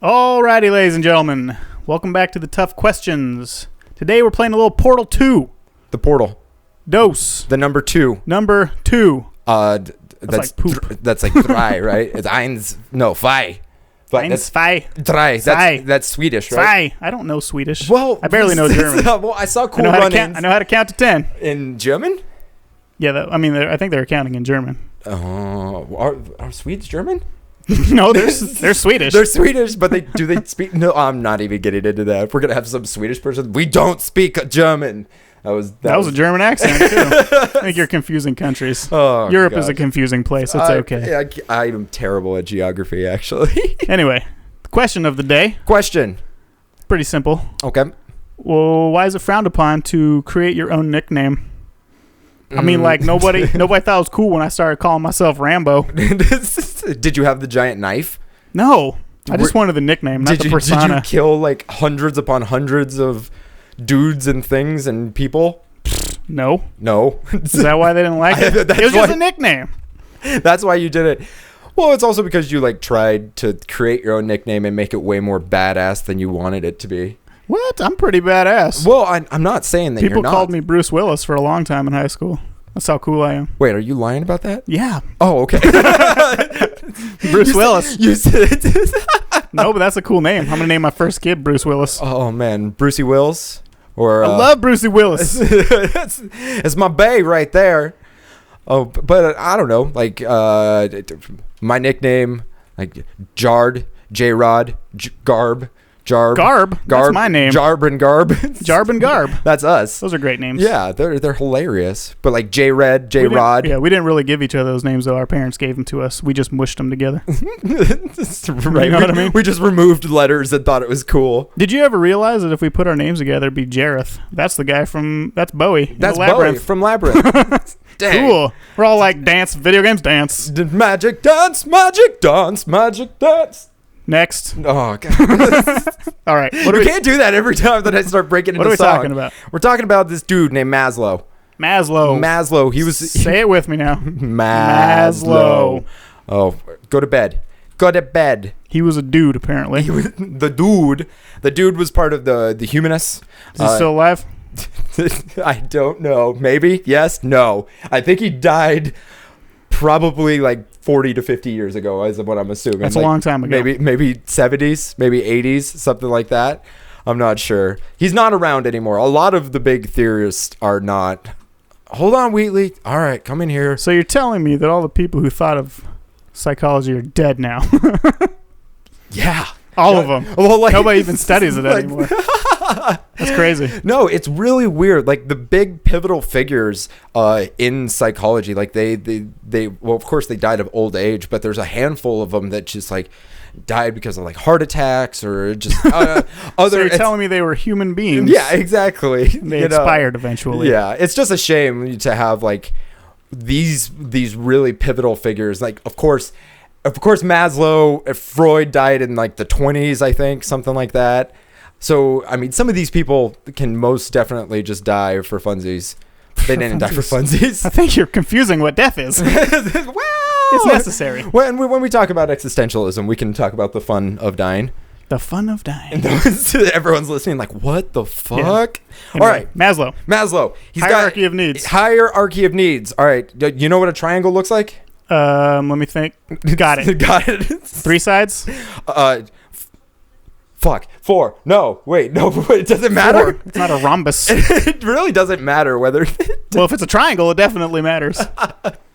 Alrighty, ladies and gentlemen. Welcome back to the Tough Questions. Today we're playing a little Portal 2. The portal. Dos. The number 2. Number 2. That's like poop. That's like drei, right? It's zwei. Eins, zwei, Drei. zwei. That's Swedish, right? Zwei. I don't know Swedish. Well, I barely know German. Well, I saw cool I run-ins. know how to count to 10. In German? Yeah, I think they're counting in German. Are Swedes German? No, they're Swedish. They're Swedish, but do they speak? No, I'm not even getting into that. If we're gonna have some Swedish person, we don't speak German. That was a German accent too. I think you're confusing countries. Oh, Europe gosh. is a confusing place. It's okay. I am terrible at geography, actually. Anyway, the question of the day. Question. Pretty simple. Okay. Well, why is it frowned upon to create your own nickname? I mean, like, nobody thought it was cool when I started calling myself Rambo. Did you have the giant knife? No. I just wanted the nickname, not the persona. Did you kill, like, hundreds upon hundreds of dudes and things and people? No. No. Is that why they didn't like it? It was just a nickname. That's why you did it. Well, it's also because you, like, tried to create your own nickname and make it way more badass than you wanted it to be. What? I'm pretty badass. Well, I'm not saying that People you're not. called me Bruce Willis for a long time in high school. That's how cool I am. Wait, are you lying about that? Yeah. Oh, okay. Bruce Willis. You said No, but that's a cool name. I'm going to name my first kid Bruce Willis. Oh, man. Brucey Wills? Or I love Brucey Willis. it's my bae right there. Oh, but I don't know. Like, my nickname, like, Jard, J-Rod, Garb. Garb? That's my name. Jarb and Garb. Jarb and Garb. That's us. Those are great names. Yeah, they're hilarious. But like J-Red, J-Rod. Yeah, we didn't really give each other those names, though. Our parents gave them to us. We just mushed them together. Right. You know what I mean? We just removed letters and thought it was cool. Did you ever realize that if we put our names together, it'd be Jareth? That's the guy that's Bowie. That's Labyrinth. Bowie from Labyrinth. Dang. Cool. We're all like dance, video games dance. Magic dance, magic dance, magic dance. Next. Oh, God. All right. You can't do that every time that I start breaking into What are we song. talking about? We're talking about this dude named Maslow. Maslow. He was... Say it with me now. Maslow. Oh, go to bed. Go to bed. He was a dude, apparently. The dude was part of the humanists. Is he still alive? I don't know. Maybe. Yes. No. I think he died probably like 40 to 50 years ago is what I'm assuming. That's like, a long time ago. Maybe 70s, maybe 80s, something like that. I'm not sure. He's not around anymore. A lot of the big theorists are not. Hold on, Wheatley. All right, come in here. So you're telling me that all the people who thought of psychology are dead now? Yeah. All of them. Well, like, nobody even studies it anymore. That's crazy. No, it's really weird. Like the big pivotal figures in psychology, like they well, of course they died of old age, but there's a handful of them that just like died because of like heart attacks or just other. So you're telling me they were human beings? Yeah, exactly. They expired eventually. Yeah, it's just a shame to have like these really pivotal figures. Like, of course, Maslow, Freud died in like the 20s, I think, something like that. So, I mean, some of these people can most definitely just die for funsies. They didn't die for funsies. I think you're confusing what death is. Well, it's necessary. When we talk about existentialism, we can talk about the fun of dying. The fun of dying. Everyone's listening like, what the fuck? Yeah. Anyway, all right. Maslow. He's hierarchy of needs. Hierarchy of needs. All right. You know what a triangle looks like? Let me think. Got it. Got it. 3 sides? Fuck. 4. No. Wait. No. It doesn't matter. 4. It's not a rhombus. It really doesn't matter whether... Well, if it's a triangle, it definitely matters.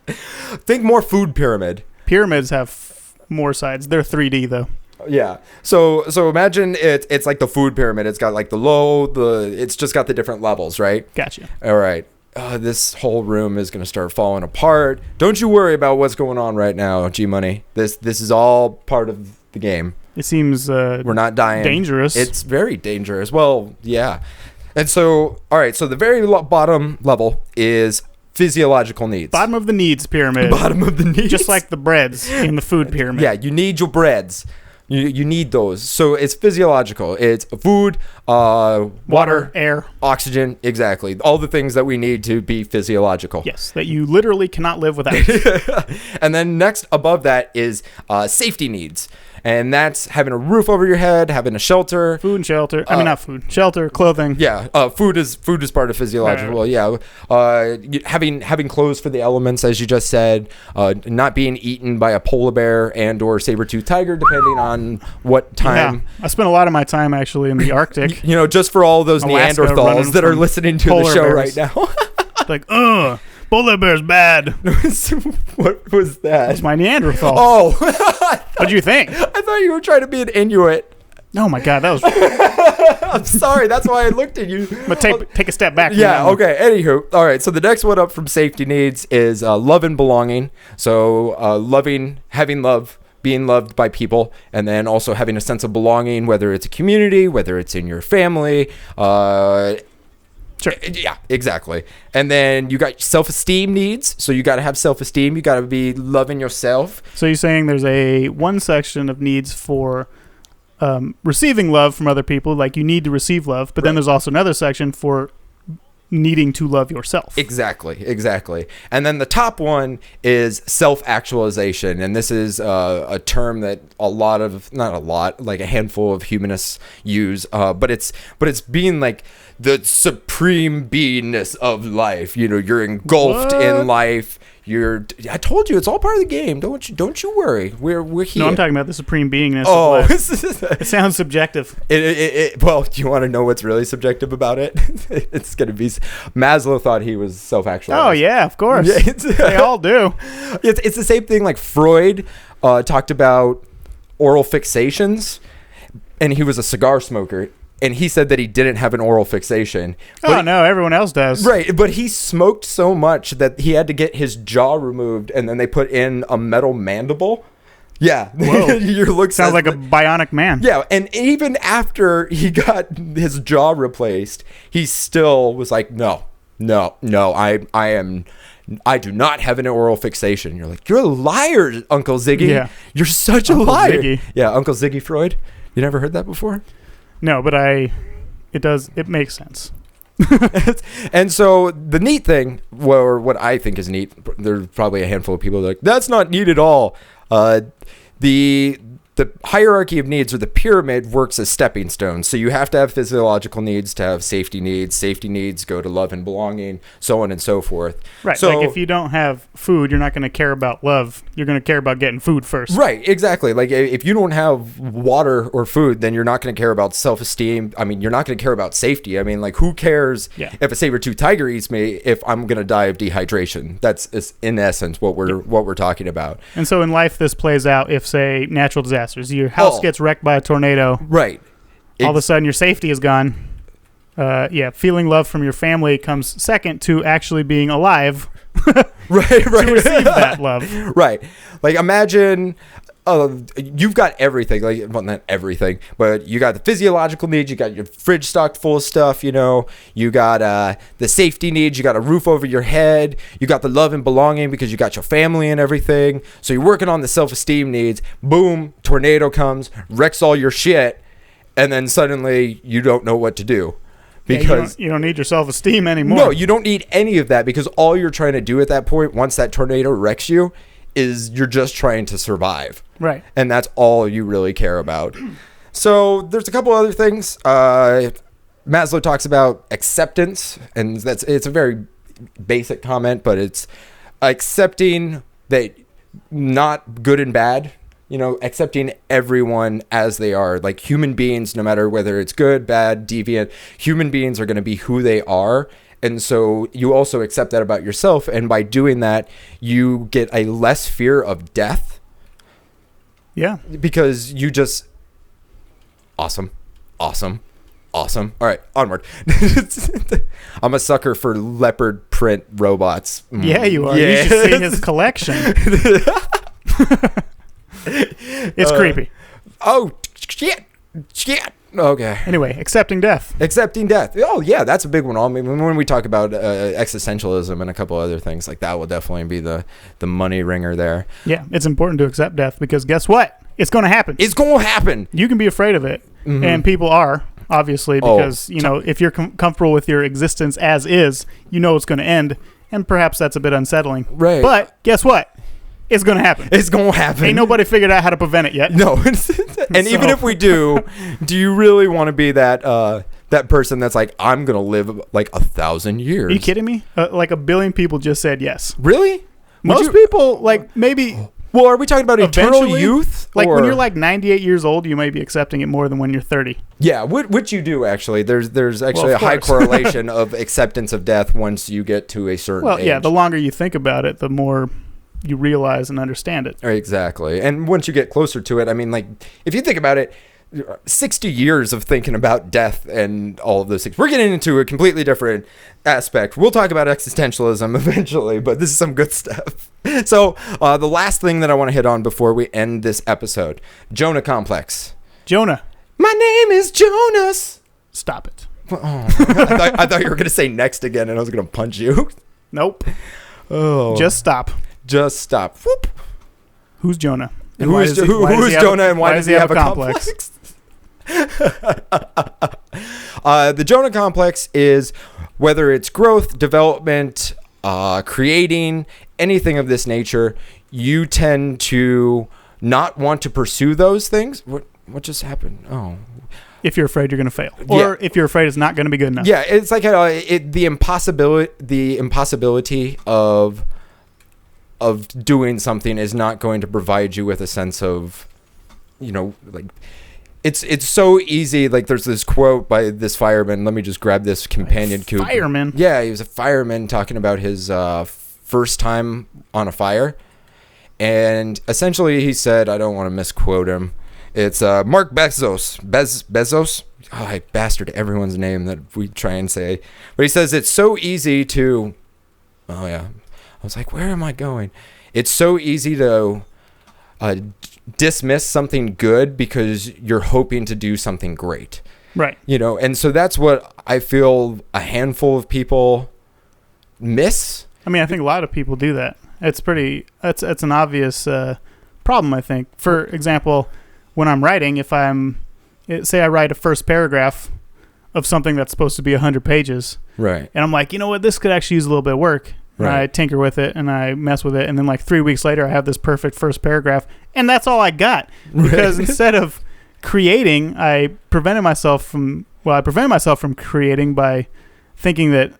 Think more food pyramid. Pyramids have more sides. They're 3D, though. Yeah. So imagine it's like the food pyramid. It's got like it's just got the different levels, right? Gotcha. All right. This whole room is going to start falling apart. Don't you worry about what's going on right now, G-Money. This is all part of the game. It seems we're not dying. Dangerous. It's very dangerous. Well, yeah. And so, all right. So the very bottom level is physiological needs. Bottom of the needs pyramid. Bottom of the needs. Just like the breads in the food pyramid. Yeah, you need your breads. You need those. So it's physiological. It's food, water, air. Oxygen, exactly. All the things that we need to be physiological. Yes, that you literally cannot live without. And then next above that is safety needs. And that's having a roof over your head, having a shelter. Food and shelter. I mean, not food. Shelter, clothing. Yeah, food is part of physiological. Right. Yeah, having clothes for the elements, as you just said. Not being eaten by a polar bear and or saber-toothed tiger, depending on what time. Yeah, I spent a lot of my time actually in the Arctic. Just for all those Alaska, Neanderthals that are listening to the show bears. right now. Like, polar bear's bad. What was that? That's my Neanderthal. Oh. What'd you think? I thought you were trying to be an Inuit. Oh my God, that was. I'm sorry. That's why I looked at you. But take a step back. Yeah. Okay. Anywho. All right. So the next one up from safety needs is love and belonging. So having love, being loved by people, and then also having a sense of belonging, whether it's a community, whether it's in your family. Sure. Yeah, exactly. And then you got self-esteem needs. So you got to have self-esteem. You got to be loving yourself. So you're saying there's one section of needs for receiving love from other people, like you need to receive love, but then there's also another section for needing to love yourself. Exactly. And then the top one is self-actualization, and this is a term that like a handful of humanists use, but it's being like the supreme beingness of life. You're engulfed in life. I told you, it's all part of the game. Don't you worry. We're here. No, I'm talking about the supreme beingness of life. It sounds subjective. Well, do you want to know what's really subjective about it? It's going to be Maslow thought he was self-actualized. Oh yeah, of course. Yeah, they all do. It's the same thing. Like Freud talked about oral fixations, and he was a cigar smoker. And he said that he didn't have an oral fixation. No, everyone else does. Right, but he smoked so much that he had to get his jaw removed, and then they put in a metal mandible. Yeah. Whoa. Your look sounds like a bionic man. Yeah, and even after he got his jaw replaced, he still was like, no, I do not have an oral fixation. You're like, you're a liar, Uncle Ziggy. Yeah. You're such a liar. Ziggy. Yeah, Uncle Ziggy Freud. You never heard that before? No, but it makes sense. And so the neat thing, or what I think is neat, there's probably a handful of people that are like, that's not neat at all. The hierarchy of needs, or the pyramid, works as stepping stones. So you have to have physiological needs to have safety needs. Safety needs go to love and belonging, so on and so forth. Right. So, like if you don't have food, you're not going to care about love. You're going to care about getting food first. Right. Exactly. Like if you don't have water or food, then you're not going to care about self-esteem. I mean, you're not going to care about safety. I mean, like who cares if a saber-toothed tiger eats me if I'm going to die of dehydration? That's in essence what we're talking about. And so in life, this plays out if, say, natural disasters. Your house gets wrecked by a tornado. Right. All of a sudden, your safety is gone. Feeling love from your family comes second to actually being alive. right. To receive that love. Right. Like imagine you've got everything. Like, well, not everything, but you got the physiological needs. You got your fridge stocked full of stuff. You got the safety needs. You got a roof over your head. You got the love and belonging because you got your family and everything. So you're working on the self-esteem needs. Boom, tornado comes, wrecks all your shit, and then suddenly you don't know what to do. Because you don't need your self-esteem anymore. No, you don't need any of that, because all you're trying to do at that point, once that tornado wrecks you, is you're just trying to survive. Right. And that's all you really care about. So there's a couple other things. Maslow talks about acceptance, and it's a very basic comment, but it's accepting that not good and bad, accepting everyone as they are. Like human beings, no matter whether it's good, bad, deviant, human beings are going to be who they are. And so you also accept that about yourself. And by doing that, you get a less fear of death. Yeah. Because you just... Awesome. All right, onward. I'm a sucker for leopard print robots. Yeah, you are. Yeah. You should see his collection. It's creepy. Oh, shit. Okay. Anyway, accepting death. Oh, yeah, that's a big one. I mean, when we talk about existentialism and a couple other things like that, will definitely be the money ringer there. Yeah, it's important to accept death because guess what? It's going to happen. It's going to happen. You can be afraid of it, and people are obviously, because if you're comfortable with your existence as is, it's going to end, and perhaps that's a bit unsettling. Right. But guess what? It's going to happen. It's going to happen. Ain't nobody figured out how to prevent it yet. No. And even if we do you really want to be that person that's like, I'm going to live like 1,000 years? Are you kidding me? Like 1 billion people just said yes. Really? Most people, like, maybe... Well, are we talking about eternal youth? Like, when you're like 98 years old, you may be accepting it more than when you're 30. Yeah, which you do, actually. There's actually a high correlation of acceptance of death once you get to a certain age. Well, yeah, the longer you think about it, the more you realize and understand it. Exactly. And once you get closer to it, I mean, like, if you think about it, 60 years of thinking about death and all of those things. We're getting into a completely different aspect. We'll talk about existentialism eventually, but this is some good stuff. So the last thing that I want to hit on before we end this episode, Jonah complex. Jonah. My name is Jonas. Stop it. Oh, I thought you were going to say next again, and I was going to punch you. Nope. Oh. Just stop. Just stop. Whoop. Who's Jonah? And who is Jonah, and why does he have a complex? The Jonah complex is whether it's growth, development, creating, anything of this nature, you tend to not want to pursue those things. What just happened? Oh. If you're afraid you're going to fail, or if you're afraid it's not going to be good enough. Yeah, it's like the impossibility of doing something is not going to provide you with a sense of, like, it's so easy. Like, there's this quote by this fireman. Let me just grab this companion cube. Fireman? Yeah, he was a fireman talking about his first time on a fire. And essentially he said, I don't want to misquote him, it's Mark Bezos. Bezos? Oh, I bastard everyone's name that we try and say. But he says it's so easy to... Oh, yeah. I was like, where am I going? It's so easy to dismiss something good because you're hoping to do something great. Right. And so that's what I feel a handful of people miss. I mean, I think a lot of people do that. It's an obvious problem, I think. For example, when I'm writing, say I write a first paragraph of something that's supposed to be 100 pages. Right. And I'm like, you know what, this could actually use a little bit of work. And I tinker with it and I mess with it. And then like 3 weeks later, I have this perfect first paragraph. And that's all I got. Because instead of creating, I prevented myself from creating by thinking that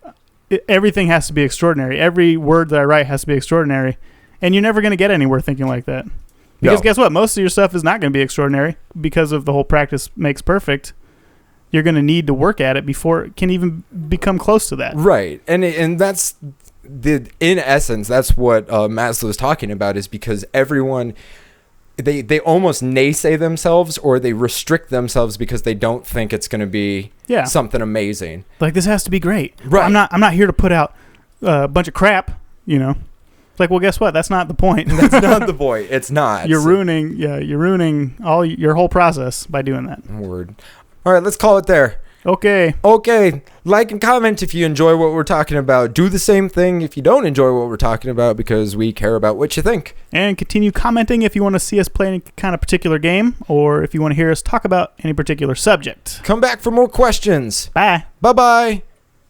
everything has to be extraordinary. Every word that I write has to be extraordinary. And you're never going to get anywhere thinking like that. Because guess what? Most of your stuff is not going to be extraordinary because of the whole practice makes perfect. You're going to need to work at it before it can even become close to that. Right. And that's... in essence, that's what Maslow is talking about, is because everyone, they almost naysay themselves or they restrict themselves because they don't think it's going to be something amazing. Like, this has to be great. Right. I'm not here to put out a bunch of crap, It's like, well, guess what? That's not the point. That's not the point. It's not. You're ruining all your whole process by doing that. Word. All right, let's call it there. Okay. Like and comment if you enjoy what we're talking about. Do the same thing if you don't enjoy what we're talking about, because we care about what you think. And continue commenting if you want to see us play any kind of particular game, or if you want to hear us talk about any particular subject. Come back for more questions. Bye. Bye-bye.